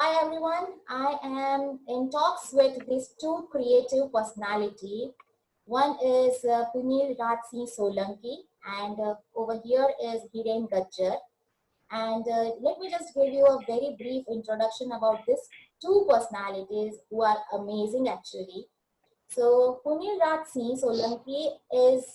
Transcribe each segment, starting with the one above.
Hi everyone, I am in talks with these two creative personality. One is Punilrajsinh Solanki and over here is Hiren Gajjar. And let me just give you a very brief introduction about these two personalities who are amazing actually. So Punilrajsinh Solanki is,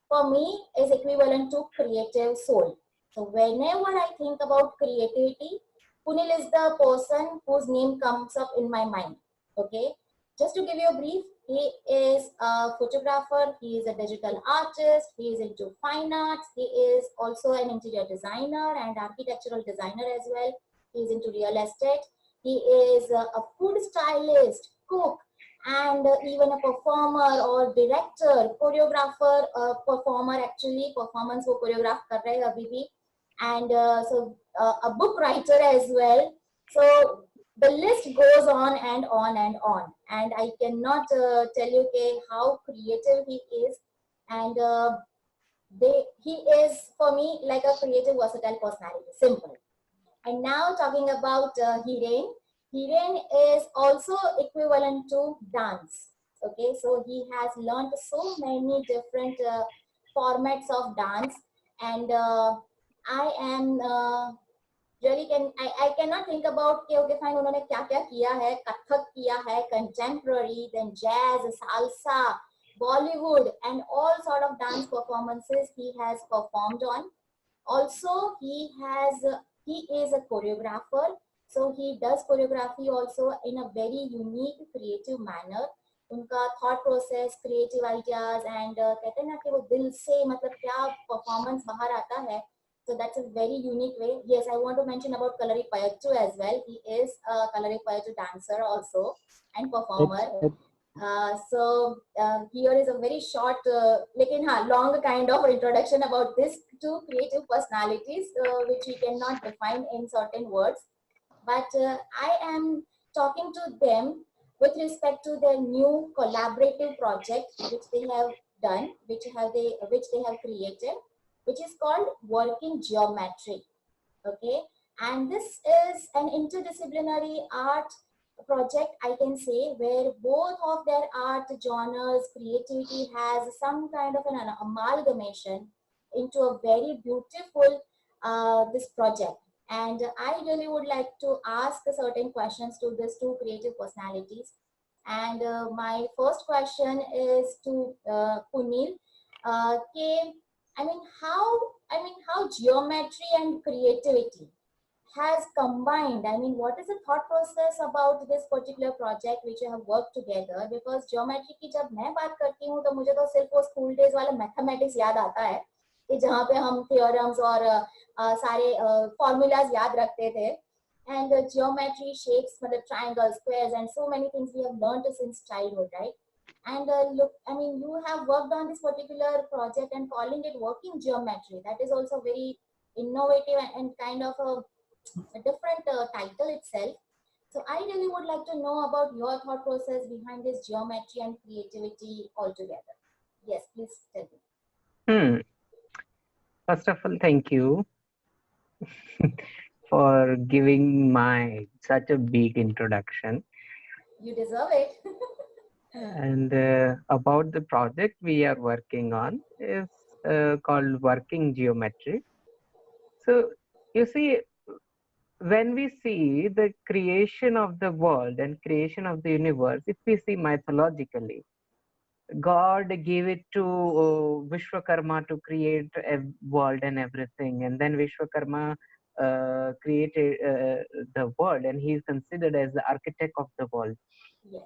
for me, is equivalent to creative soul. So whenever I think about creativity, Punil is the person whose name comes up in my mind. Okay, just to give you a brief, he is a photographer, he is a digital artist, he is into fine arts, he is also an interior designer and architectural designer as well. He is into real estate. He is a food stylist, cook, and even a performer or director, choreographer, performer actually, performance वो choreograph कर रहे हैं अभी भी, and a book writer as well. So the list goes on and on and on, and I cannot tell you how creative he is, and he is for me like a creative versatile personality, simple. And now talking about Hiren. Hiren is also equivalent to dance. Okay, so he has learned so many different formats of dance, and I am really I cannot think about कि okay fine उन्होंने क्या क्या किया है, कथक किया है, contemporary, then jazz, salsa, Bollywood, and all sort of dance performances he has performed on. Also he is a choreographer, so he does choreography also in a very unique creative manner. उनका thought process, creative ideas, and कहते हैं ना कि वो दिल से मतलब क्या performance बाहर आता है. So that's a very unique way. Yes, I want to mention about Kalari Payattu as well. He is a Kalari Payattu dancer also and performer. Here is a very short, lekin long kind of introduction about these two creative personalities, which we cannot define in certain words. But I am talking to them with respect to their new collaborative project which they have done, which they have created, which is called Working Geometry. Okay, and this is an interdisciplinary art project, I can say, where both of their art genres, creativity has some kind of an amalgamation into a very beautiful this project. And I really would like to ask certain questions to these two creative personalities. And my first question is to Punil. I mean, how geometry and creativity has combined. I mean, what is the thought process about this particular project which you have worked together? Because geometry की जब मैं बात करती हूँ तो मुझे तो सिर्फ वो स्कूल डेज वाला मैथमेटिक्स याद आता है कि जहाँ पे हम थियोरम्स और सारे फॉर्मूलाज याद रखते थे. And geometry, shapes, triangles, squares, and so many things we have learned since childhood, right? And look, I mean, you have worked on this particular project and calling it working geometry. That is also very innovative and kind of a different title itself. So I really would like to know about your thought process behind this geometry and creativity altogether. Yes, please tell me. First of all, thank you for giving my such a big introduction. You deserve it. And about the project we are working on is called Working Geometry. So you see, when we see the creation of the world and creation of the universe, if we see mythologically, God gave it to Vishwakarma to create a world and everything, and then Vishwakarma created the world, and he is considered as the architect of the world. Yes.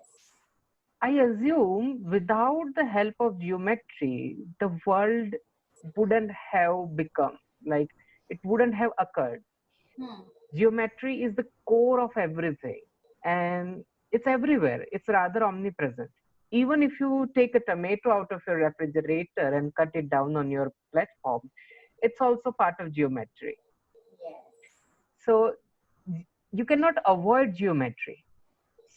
I assume without the help of geometry, the world wouldn't have become, like it wouldn't have occurred. Geometry is the core of everything, and it's everywhere. It's rather omnipresent. Even if you take a tomato out of your refrigerator and cut it down on your platform, it's also part of geometry. Yes. So you cannot avoid geometry.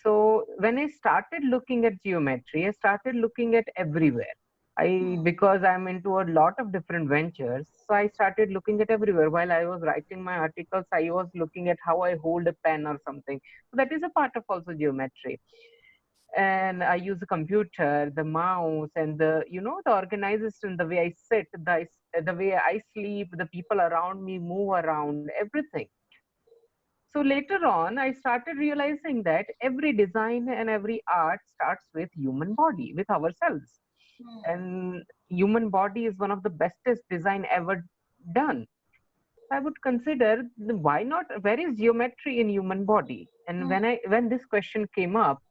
So when I started looking at geometry, I started looking at everywhere. Because I'm into a lot of different ventures, so I started looking at everywhere. While I was writing my articles, I was looking at how I hold a pen or something. So that is a part of also geometry. And I use the computer, the mouse, and the organization, the way I sit, the way I sleep, the people around me move around, everything. So later on, I started realizing that every design and every art starts with human body, with ourselves. Hmm. And human body is one of the bestest design ever done. I would consider why not? Where is geometry in human body? And Hmm. when this question came up,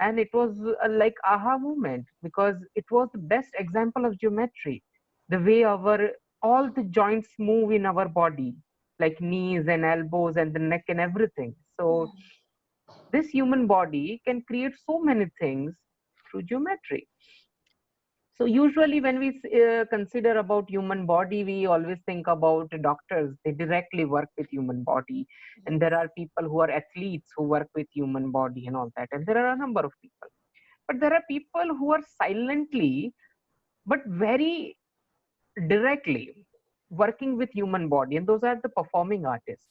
and it was like aha moment, because it was the best example of geometry, the way our all the joints move in our body, like knees and elbows and the neck and everything. So Hmm. this human body can create so many things through geometry. So usually when we consider about human body, we always think about doctors. They directly work with human body, and Yes. there are people who are athletes who work with human body and all that, and there are a number of people. But there are people who are silently but very directly working with human body, and those are the performing artists.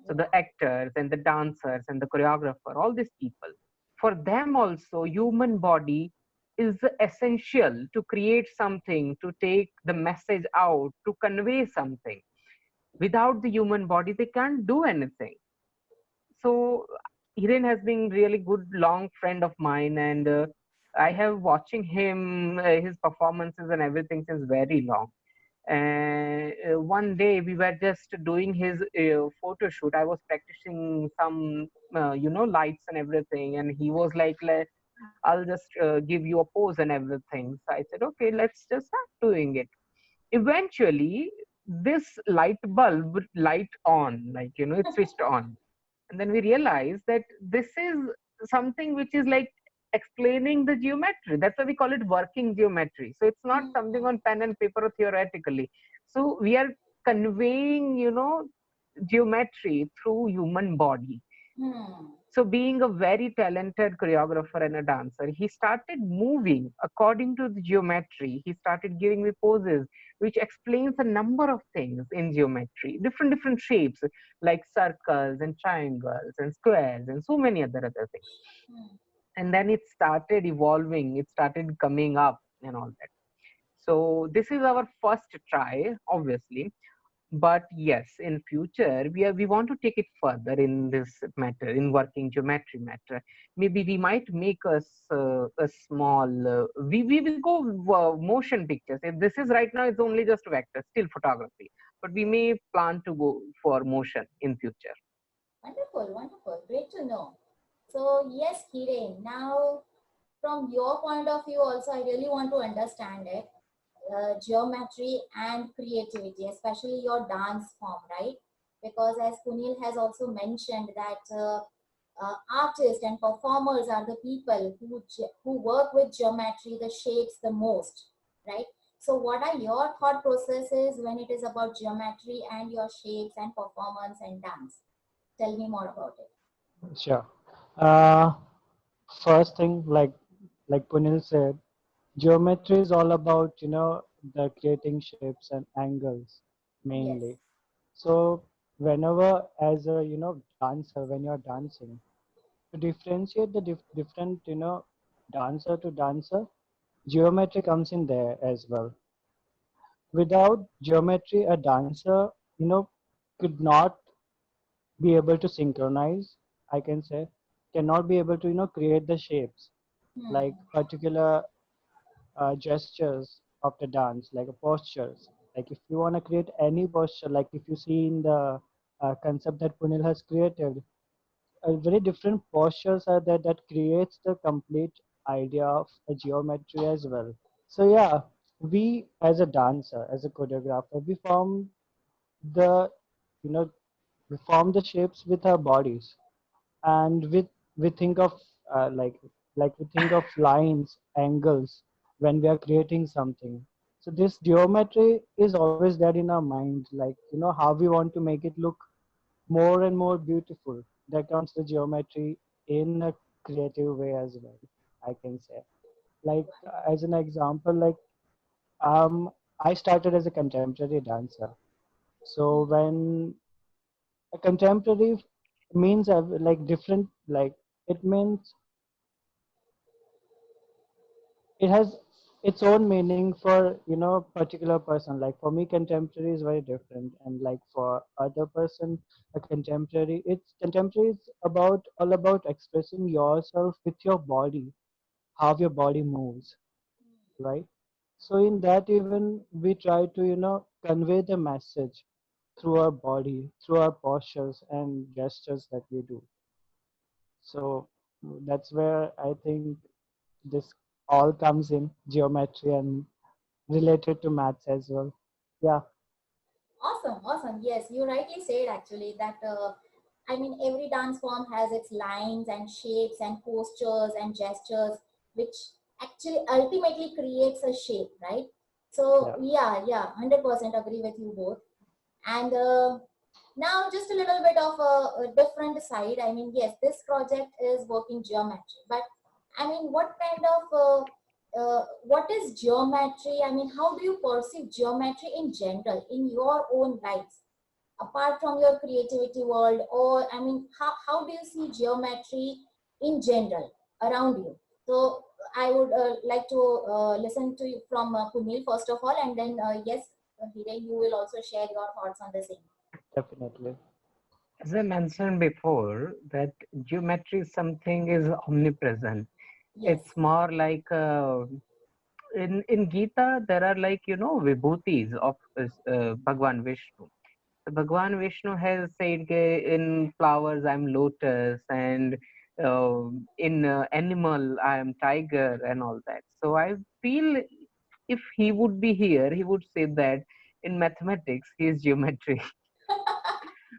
So the Yeah. actors and the dancers and the choreographer, all these people. For them also, human body is essential to create something, to take the message out, to convey something. Without the human body, they can't do anything. So Hiren has been really good long friend of mine, and I have watching him his performances and everything since very long. And one day we were just doing his photo shoot. I was practicing some lights and everything, and he was like, I'll just give you a pose and everything. So I said, okay, let's just start doing it. Eventually this light bulb light on, like it switched on, and then we realized that this is something which is like explaining the geometry. That's why we call it working geometry. So it's not Hmm. something on pen and paper or theoretically. So we are conveying geometry through human body. Hmm. So being a very talented choreographer and a dancer, he started moving according to the geometry. He started giving me poses, which explains a number of things in geometry, different shapes like circles and triangles and squares and so many other things. Hmm. And then it started evolving, it started coming up and all that. So this is our first try, obviously, but yes, in future we want to take it further in this matter, in working geometry matter. Maybe we might make a small we will go motion pictures. If this is right now, it's only just vector, still photography, but we may plan to go for motion in future. Wonderful, wonderful. Great to know. So, yes, Hiren, now from your point of view, also, I really want to understand it. Geometry and creativity, especially your dance form, right? Because as Punil has also mentioned that artists and performers are the people who work with geometry, the shapes the most, right? So what are your thought processes when it is about geometry and your shapes and performance and dance? Tell me more about it. Sure. Uh, First thing, like Punil said, geometry is all about the creating shapes and angles Yes. mainly. So whenever as a dancer, when you're dancing, to differentiate the different dancer to dancer, geometry comes in there as well. Without geometry, a dancer could not be able to synchronize. I can say cannot be able to create the shapes like Hmm. particular gestures of the dance, like a postures. Like if you want to create any posture, like if you see in the concept that Punil has created, very different postures are there that creates the complete idea of a geometry as well. So yeah, we as a dancer, as a choreographer, we form the you know we form the shapes with our bodies, and we think of like we think of lines, angles when we are creating something. So this geometry is always there in our mind, like how we want to make it look more and more beautiful. There comes the geometry in a creative way as well, I can say. Like as an example, like I started as a contemporary dancer. So when a contemporary means like different, like it means it has its own meaning for particular person. Like for me, contemporary is very different, and like for other person, a contemporary is about all about expressing yourself with your body, how your body moves, right? So in that, even we try to convey the message through our body, through our postures and gestures that we do. So that's where I think this all comes in geometry and related to maths as well. Yeah, Awesome, awesome. Yes, you rightly said actually that I mean every dance form has its lines and shapes and postures and gestures, which actually ultimately creates a shape, right? So yeah, yeah, yeah, 100% agree with you both. And now just a little bit of a different side. I mean, yes, this project is working geometry, but I mean, what kind of what is geometry? I mean, how do you perceive geometry in general in your own lives, apart from your creativity world? Or I mean, how do you see geometry in general around you? So I would like to listen to you from Punil first of all, and then yes, Hiren, you will also share your thoughts on the same. definitely. As I mentioned before, that geometry is something is omnipresent. Yes. It's more like in Gita there are like vibhutis of Bhagwan Vishnu. So Bhagwan Vishnu has said in flowers I'm lotus, and in animal I am tiger and all that. So I feel if he would be here, he would say that in mathematics he is geometry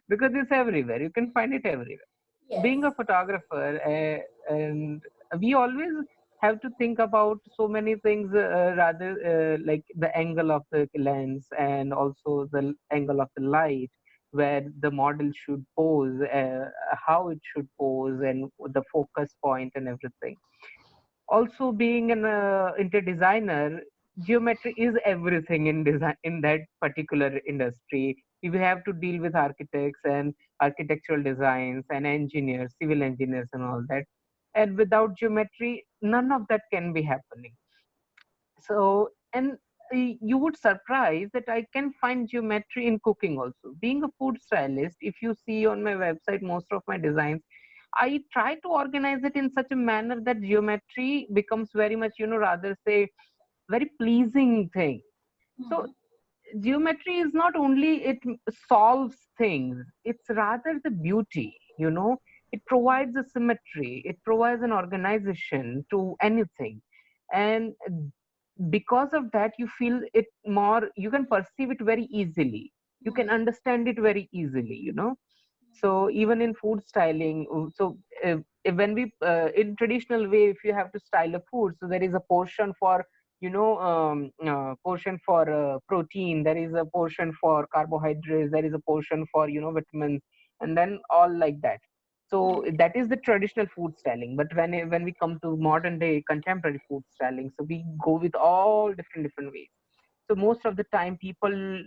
because it's everywhere. You can find it everywhere. Yes. Being a photographer, and we always have to think about so many things, rather like the angle of the lens and also the angle of the light, where the model should pose, how it should pose, and the focus point and everything. Also being an interior designer, geometry is everything in design in that particular industry. You have to deal with architects and architectural designs and engineers, civil engineers and all that, and without geometry none of that can be happening. So, and you would surprise that I can find geometry in cooking also. Being a food stylist, if you see on my website most of my designs, I try to organize it in such a manner that geometry becomes very much, rather say, very pleasing thing. So Hmm. geometry is not only it solves things, it's rather the beauty, it provides a symmetry, it provides an organization to anything. And because of that, you feel it more, you can perceive it very easily, you can Hmm. understand it very easily, so even in food styling, when we in traditional way, if you have to style a food, so there is a portion for portion for protein, there is a portion for carbohydrates, there is a portion for vitamins, and then all like that. So Hmm. that is the traditional food styling. But when we come to modern day contemporary food styling, so we go with all different ways. So most of the time people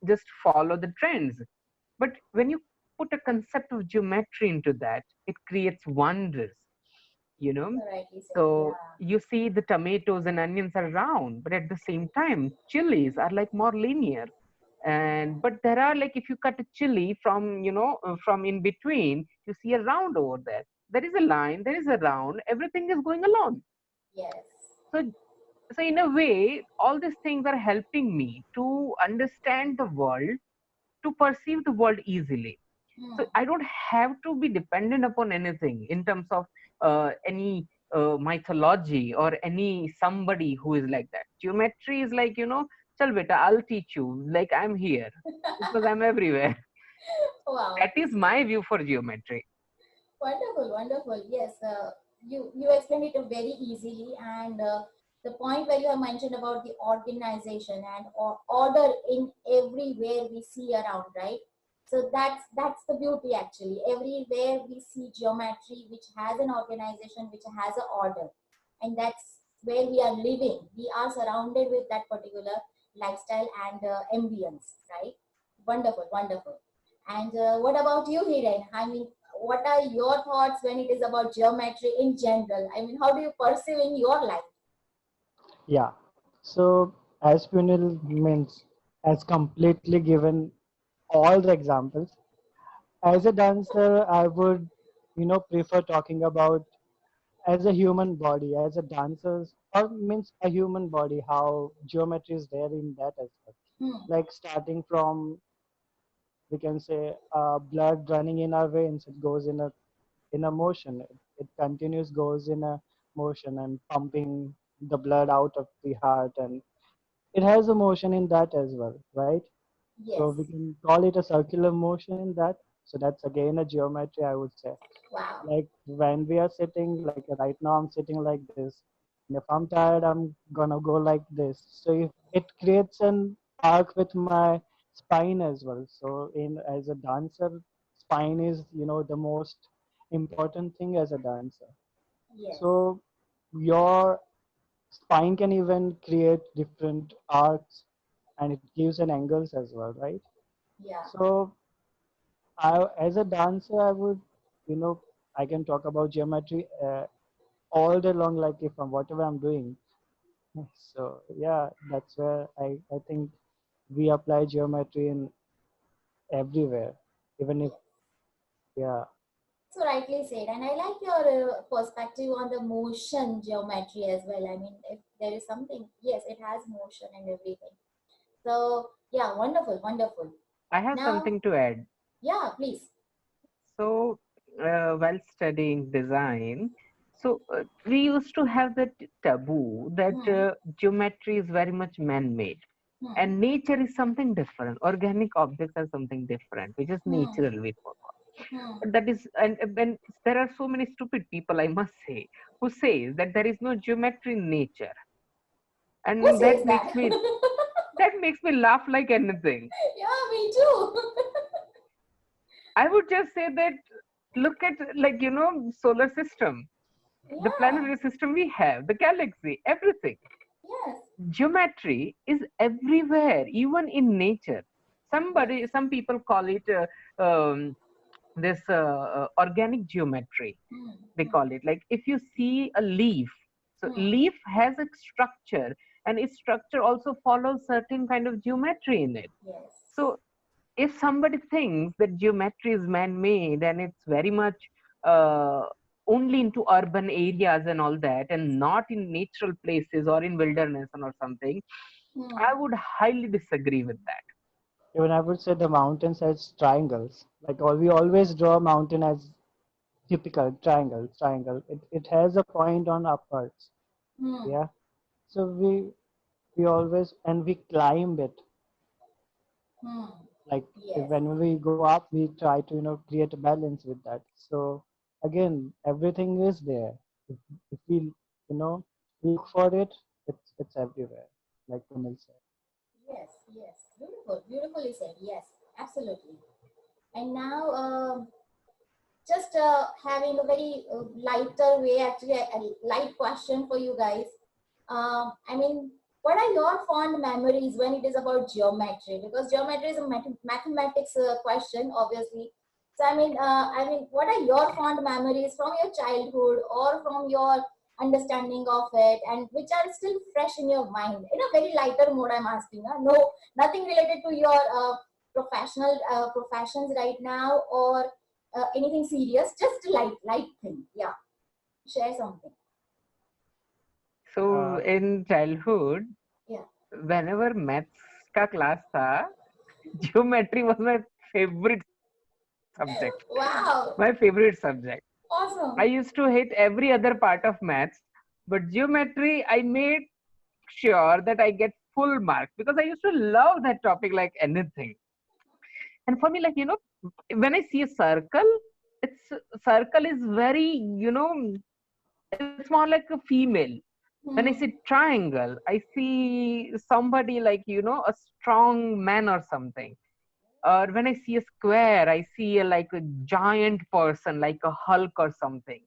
just follow the trends, but when you put a concept of geometry into that, it creates wonders, you know. Rightly said. So Yeah. you see the tomatoes and onions are round, but at the same time, chilies are like more linear. And but there are like if you cut a chili from from in between, you see a round over there. There is a line, there is a round, everything is going along. Yes. So so in a way, all these things are helping me to understand the world, to perceive the world easily. So Hmm. I don't have to be dependent upon anything in terms of any mythology or any somebody who is like that. Geometry is like, chal beta, I'll teach you, like I'm here because I'm everywhere. Wow. That is my view for geometry. Wonderful, wonderful. Yes, you explained it very easily, and the point where you have mentioned about the organization and order in everywhere we see around, right? So that's the beauty actually. Everywhere we see geometry, which has an organization, which has an order, and where we are living, we are surrounded with that particular lifestyle and ambience, right? Wonderful, wonderful. And what about you, Hiren? I mean, what are your thoughts when it is about geometry in general? I mean, how do you perceive in your life? Yeah. So as Punil means has completely given all the examples. As a dancer, I would, prefer talking about as a human body, as a dancer, or means a human body, how geometry is there in that as well. Hmm. Like starting from, we can say, blood running in our veins, it goes in a motion. It continues goes in a motion and pumping the blood out of the heart, and it has a motion in that as well, right? So Yes. we can call it a circular motion in that. So that's again a geometry, I would say. Wow. Like when we are sitting, like right now I'm sitting like this, and if I'm tired I'm gonna go like this. So if it creates an arc with my spine as well. So in as a dancer, spine is the most important thing as a dancer. Yes. So your spine can even create different arcs, and it gives an angles as well, right? Yeah. So as a dancer, I would, I can talk about geometry all day long, like if I'm whatever I'm doing. So yeah, that's where I think we apply geometry in everywhere, even if Yes. yeah, So rightly said, and I like your perspective on the motion geometry as well. I mean, if there is something, yes, it has motion and everything. So yeah, wonderful, wonderful. I have Now, something to add. yeah, please. So, while studying design, we used to have that taboo that Hmm, geometry is very much man-made, hmm, and nature is something different. Organic objects are something different, which is hmm, natural. We forgot. hmm. But that is, and there are so many stupid people, I must say, who says that there is no geometry in nature, Who and says that? that makes me laugh like anything. Yeah, me too. I would just say that look at, like, solar system, the Yeah, planetary system we have, the galaxy, everything. yes, Geometry is everywhere, even in nature. yes. Some people call it this organic geometry. Hmm, They hmm, call it, like, if you see a leaf, so hmm. leaf has a structure, and its structure also follows certain kind of geometry in it. Yes, So if somebody thinks that geometry is man-made and it's very much uh, only into urban areas and all that, and not in natural places or in wilderness or something, hmm. I would highly disagree with that. even I would say the mountains as triangles. Like all we always draw a mountain as typical triangle. It has a point on upwards. Hmm, Yeah. So we always and we climb it. hmm. Like Yes, when we go up we try to create a balance with that. So again everything is there. If we look for it, it's everywhere, like Kunal said. yes, yes. Beautiful, beautifully said. Yes, absolutely. And now, just having a very lighter way, actually, a light question for you guys. I mean, what are your fond memories when it is about geometry? Because geometry is a mathematics question, obviously. So, what are your fond memories from your childhood or from your understanding of it, and which are still fresh in your mind? In a very lighter mode, I'm asking. No, nothing related to your professional professions right now, or anything serious, just a light thing. Yeah, share something. So uh, in childhood, Yeah. whenever maths ka class tha, geometry was my favorite subject. Wow, My favorite subject. I awesome. used to hate every other part of maths, but geometry, I made sure that I get full marks because I used to love that topic like anything. And for me, like, when I see a circle, it's circle is very, it's more like a female. When I see Hmm. triangle, I see somebody like, a strong man or something. Or when I see a square, I see like a giant person, like a Hulk or something.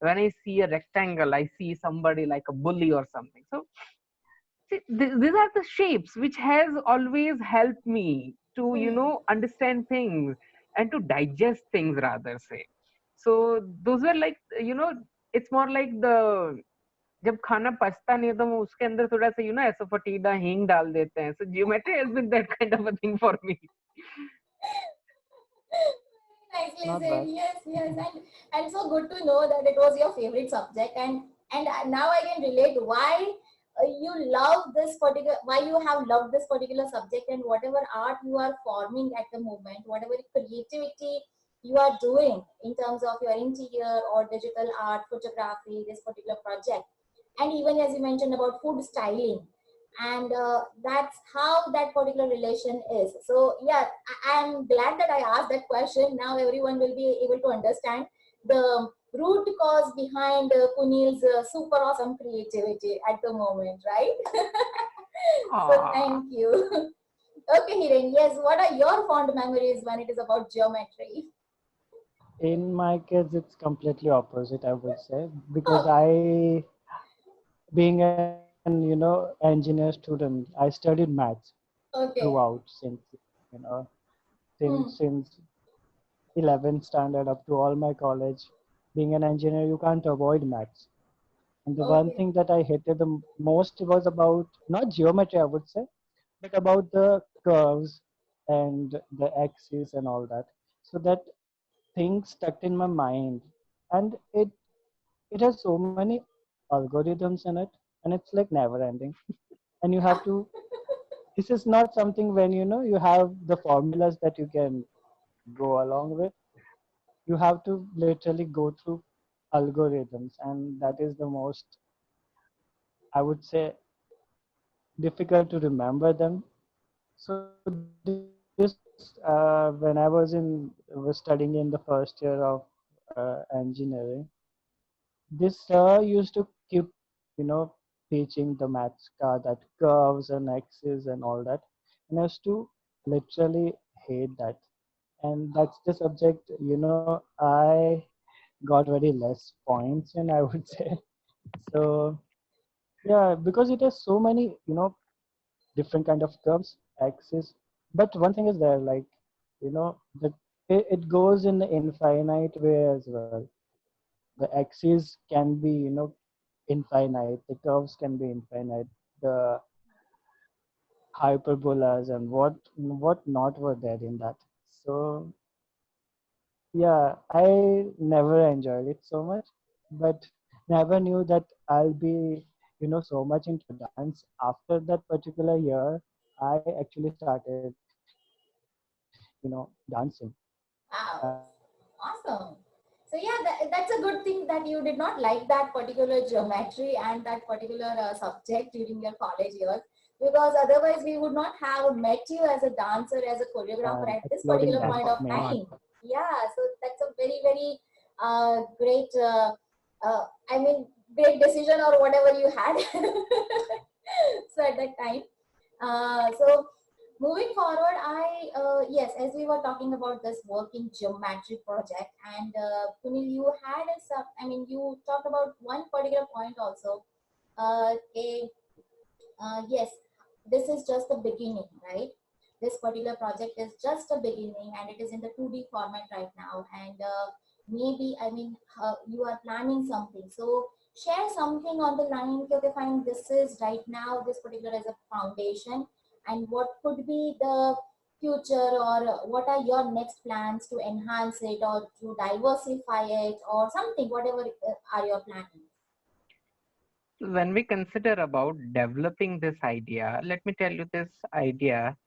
when I see a rectangle, I see somebody like a bully or something. So see, these are the shapes which has always helped me to, understand things and to digest things, rather say. So those were like, it's more like the जब खाना पचता नहीं है तो हम उसके अंदर थोड़ा सा एसोफेटिडा हींग डाल देते हैं. So geometry has been that kind of a thing for me. Nicely Not said. bad. Yes, yes, and so good to know that it was your favorite subject, and now I can relate why you love this particular, why you have loved this particular subject, and whatever art you are forming at the moment, whatever creativity you are doing in terms of your interior or digital art, photography, this particular project, and even as you mentioned about food styling, and that's how that particular relation is. So yeah, I'm glad that I asked that question. Now everyone will be able to understand the root cause behind Punil's super awesome creativity at the moment, right? So Ah, thank you. Okay, Hiren, yes, what are your fond memories when it is about geometry? In my case, it's completely opposite, I would say, because Oh, I, being an engineer student, I studied maths okay. throughout you know Hmm. since 11th standard up to all my college. Being an engineer, you can't avoid maths. And the one Okay. thing that I hated the most was about not geometry, I would say, but about the curves and the axes and all that. So that thing stuck in my mind, and it has so many algorithms in it, and it's like never ending. And you have to. This is not something when you have the formulas that you can go along with. You have to literally go through algorithms, and that is the most, I would say, difficult to remember them. So this when I was studying in the first year of engineering, this used to keep you know teaching the maths that curves and axes and all that, and I used to literally hate that. And that's the subject I got very less points in, I would say. So yeah, because it has so many different kind of curves, axes. But one thing is there, like that it goes in the infinite way as well. The axes can be infinite, the curves can be infinite, the hyperbolas and what not were there in that. So yeah, I never enjoyed it so much, but never knew that I'll be, so much into dance. After that particular year, I actually started, dancing. Wow. Awesome. So yeah, that's a good thing that you did not like that particular geometry and that particular subject during your college years, because otherwise we would not have met you as a dancer, as a choreographer at this Exploding particular that's point dance of main. what. time. Yeah, so that's a very, very great, I mean, great decision or whatever you had. So at that time. So moving forward, yes, as we were talking about this working geometry project, and Punil, you had I mean, you talked about one particular point also. Yes, this is just the beginning, right? This particular project is just a beginning, and it is in the 2D format right now. And maybe, I mean, you are planning something. So share something on the line. Okay, fine. This is right now. This particular is a foundation, and what could be the future, or what are your next plans to enhance it or to diversify it or something, whatever are your planning. When we consider about developing this idea, let me tell you this idea.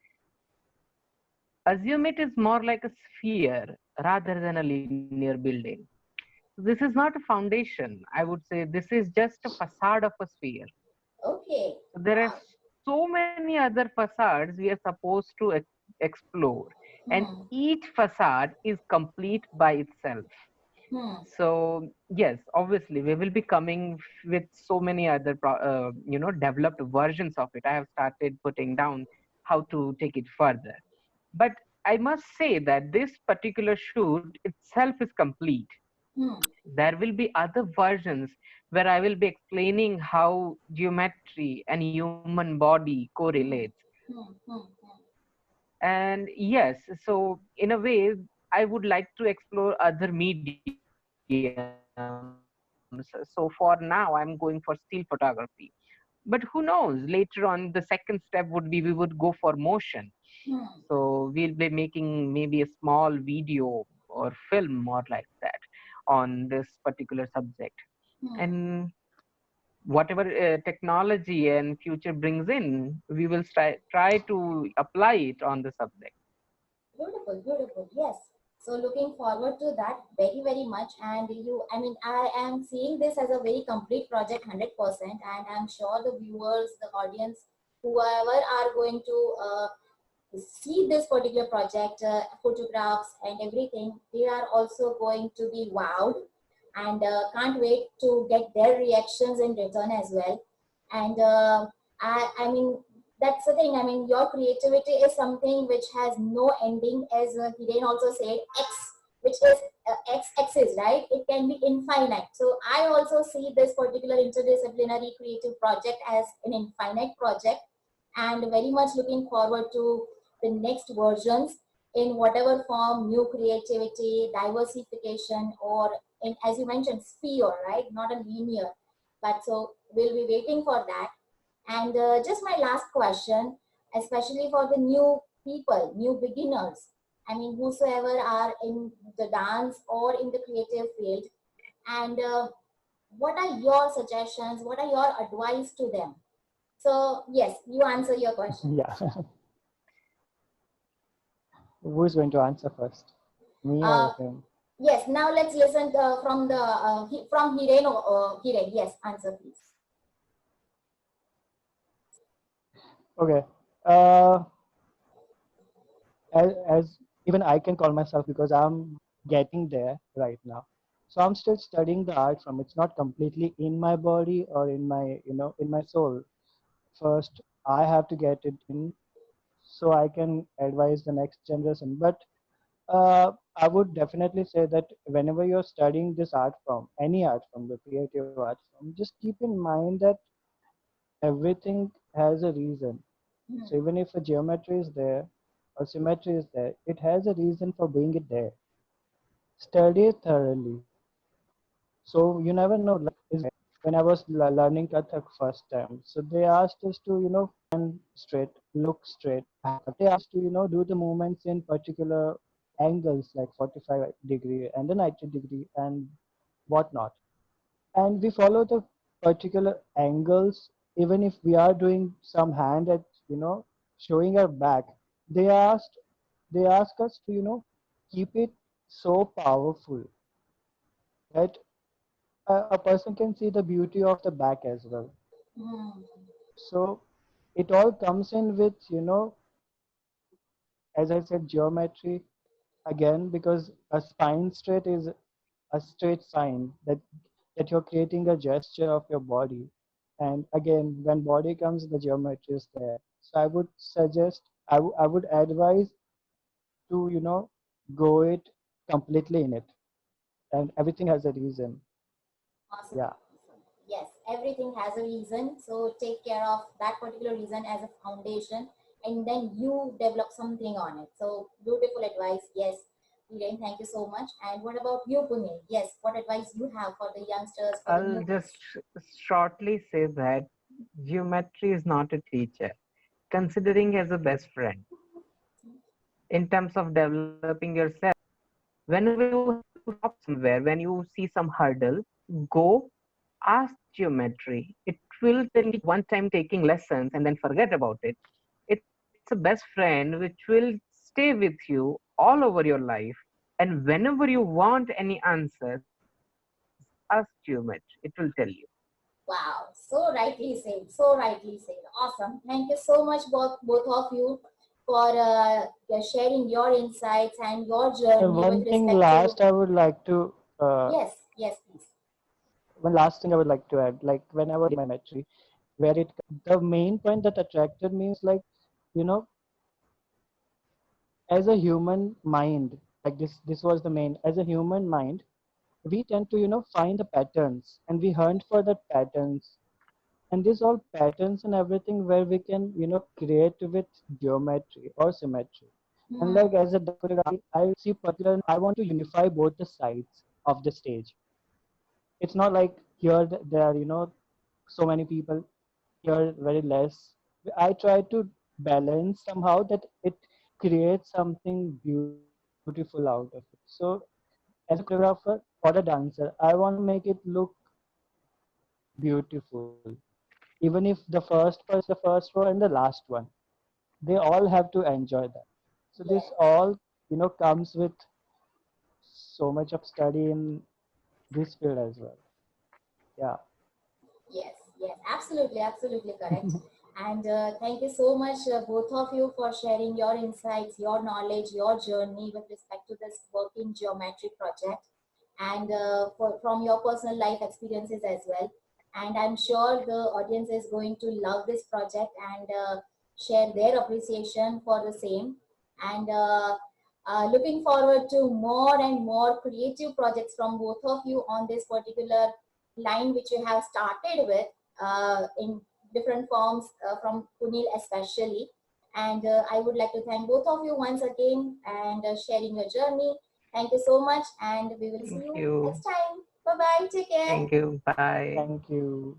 Assume it is more like a sphere rather than a linear building. This is not a foundation. I would say this is just a facade of a sphere. Okay. There are Wow. so many other facades we are supposed to explore, and Hmm. each facade is complete by itself. Hmm. So yes, obviously we will be coming with so many other developed versions of it. I have started putting down how to take it further, but I must say that this particular shoot itself is complete. There will be other versions where I will be explaining how geometry and human body correlates. hmm, hmm, hmm. And yes, so in a way, I would like to explore other mediums. So for now, I'm going for still photography. But who knows? Later on, the second step would be we would go for motion. Hmm, So we'll be making maybe a small video or film or like that on this particular subject. hmm. And whatever technology and future brings in, we will try to apply it on the subject. Beautiful, beautiful. Yes. So looking forward to that very, very much. And I mean, I am seeing this as a very complete project, 100%. And I'm sure the viewers, the audience, whoever are going to see this particular project, photographs and everything, they are also going to be wowed and can't wait to get their reactions in return as well. And I mean, that's the thing. I mean, your creativity is something which has no ending, as Hiren also said, X, which is X axis, right? It can be infinite. So I also see this particular interdisciplinary creative project as an infinite project, and very much looking forward to the next versions in whatever form, new creativity, diversification, or in, as you mentioned, sphere, right? Not a linear. But so we'll be waiting for that. And just my last question, especially for the new people, new beginners, I mean, whosoever are in the dance or in the creative field, and what are your suggestions? What are your advice to them? So, yes, you answer your question. Yeah. Who's going to answer first? Me Uh, or him? yes, now let's listen from the from Hiren. Hiren, yes, answer please. Okay. Uh, as even I can call myself, because I'm getting there right now. So I'm still studying the art form. It's not completely in my body or in my, in my soul. First, I have to get it in so I can advise the next generation. But I would definitely say that whenever you're studying this art form, any art form, the creative art form, just keep in mind that everything has a reason. Hmm. So even if a geometry is there or symmetry is there, it has a reason for being it there. Study it thoroughly. So you never know. Like when I was learning Kathak first time, so they asked us to stand straight, look straight. They asked to do the movements in particular angles like 45 degree and the 90 degree and whatnot. And we follow the particular angles even if we are doing some hand at showing our back. They ask us to keep it so powerful that a person can see the beauty of the back as well. Hmm. So it all comes in with as I said, geometry again, because a spine straight is a straight sign that you're creating a gesture of your body. And again, when body comes, the geometry is there. So I would suggest, I would advise to go it completely in it, and everything has a reason. Awesome. Yeah. Awesome. Yes, everything has a reason. So take care of that particular reason as a foundation, and then you develop something on it. So beautiful advice. Yes, Hiren, thank you so much. And what about you, Punil? Yes, what advice you have for the youngsters, for the I'll newbies? just shortly say that geometry is not a teacher, considering as a best friend in terms of developing yourself. Whenever you have to stop somewhere, when you see some hurdle, go ask geometry. It will tell you one time taking lessons and then forget about it. It's a best friend which will stay with you all over your life. And whenever you want any answers, ask geometry. It will tell you. Wow, so rightly said. So rightly said. Awesome. Thank you so much, both of you, for sharing your insights and your And journey with one thing respect to. last I would like to Yes, yes, please. one last thing I would like to add, like when I was geometry, where the main point that attracted me is like, you know, as a human mind, like this was the main, as a human mind, we tend to, find the patterns and we hunt for the patterns. And these all patterns and everything where we can, create with geometry or symmetry. And Hmm. like as a dance choreographer, I see particular, I want to unify both the sides of the stage. It's not like here there are, so many people, here very less. I try to balance somehow that it creates something beautiful out of it. So as a choreographer or a dancer, I want to make it look beautiful. Even if the first part is the first row and the last one, they all have to enjoy that. So this Yes. all, comes with so much of study in this field as well. Yeah. Yes, yes, absolutely, absolutely correct. And thank you so much, both of you, for sharing your insights, your knowledge, your journey with respect to this working geometry project, and from your personal life experiences as well. And I'm sure the audience is going to love this project and share their appreciation for the same. And looking forward to more and more creative projects from both of you on this particular line which you have started with in different forms from Punil especially. And I would like to thank both of you once again and sharing your journey. Thank you so much, and we will see Thank you you. next time. Bye bye. Take care. Thank you. Bye. Thank you.